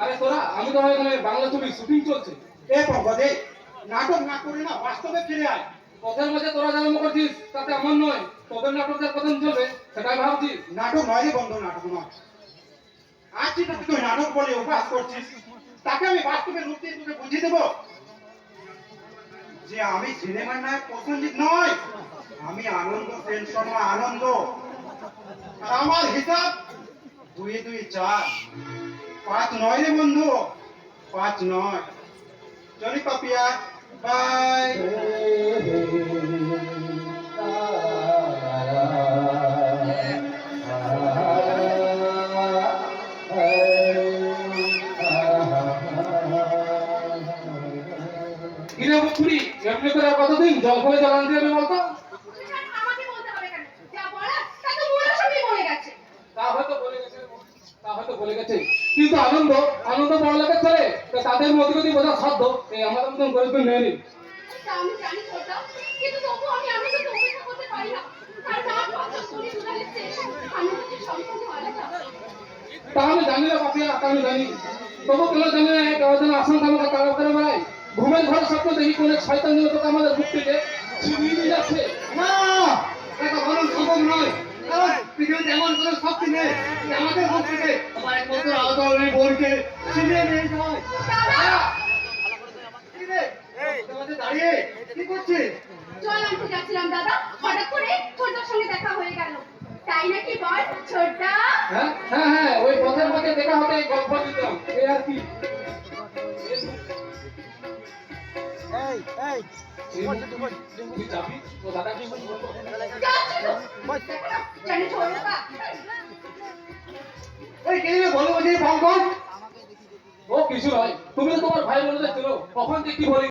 আরে তোরা, আমি তো এখানে বাংলা ছবি শুটিং চলছে। এ পঙ্কজে, নাটক না করে না বাস্তবে ফিরে আয়। পথের মাঝে তোরা জন্ম করছিস তাতে আমার নয়, তোদের নাটকের প্রথম চলবে সেটাই ভাবছিস। নাটক নয় রে বন্ধু, নাটক নয়। আজ যেটা তুই নাটক বলে অভ্যাস করছিস, তাকে আমি বাস্তবে রূপ দিয়ে তোকে বুঝিয়ে দেবো যে আমি সিনেমার নায়ক প্রসেনজিৎ নয়, আমি আনন্দ সেন শর্মা, আনন্দ। আর আমার হিসাব 2 2 4, 5 নয় রে বন্ধু, 5 নয়। চলি পাপিয়া, বাই। কিরে বুড়ি, এমনি করে আর কতদিন জল ফলে জল আনতে হবে বলতো? আমাকে বলতে হবে কেন? যা বলার তা তো মূলা সবই বলে গেছে। তা হয়তো বলে গেছে, তা হয়তো বলে গেছে, কিন্তু আনন্দ, আনন্দ বড় লোকের ছেলে, তা তাদের মধ্যে যদি বোঝা সাধ্য, এই আমাদের মতন গরিব নেই রে। তা আমি জানি ছোটা, কিন্তু তবু আমি আনন্দকে উপেক্ষা করতে পারি না। তার নাম পছন্দ করে দুলালের চেয়ে আনন্দকে সম্পূর্ণ আলাদা। তা আমি জানি না পাপিয়া, তা আমি জানি, তবু কেন জানি না কেউ যেন আশঙ্কা আমাকে তাড়া করে বেড়ায়। ঘুমের ঘরে স্বপ্ন দেখি কোন এক শয়তান যেন তোকে আমাদের মুখ থেকে ছিনিয়ে নিয়ে যাচ্ছে। না, এটা বলা সম্ভব নয়। কারণ পৃথিবীতে এমন কোনো শক্তি নেই যে আমাদের মুখ থেকে আমার একমাত্র আদরের বোনকে ছিনিয়ে নিয়ে যায়। দাদা, কি রে? তোমাদের দাঁড়িয়ে কি করছিস? জল আনতে যাচ্ছিলাম দাদা, হঠাৎ করে ছোটার সঙ্গে দেখা হয়ে গেল। তাই নাকি বল ছোটা? হ্যাঁ হ্যাঁ হ্যাঁ, ওই পথের মধ্যে দেখা হতে গল্প দিতাম, এই আর কি। তুই যাবি তো দাদা কি বলবো? যাচ্ছি তো। জানি ছোটটা। ওই কে রে বলো যে পঙ্কজ? ও কিছু নয়, তুমি তো তোমার ভাই বলে ছিল, কখন যে কি বলি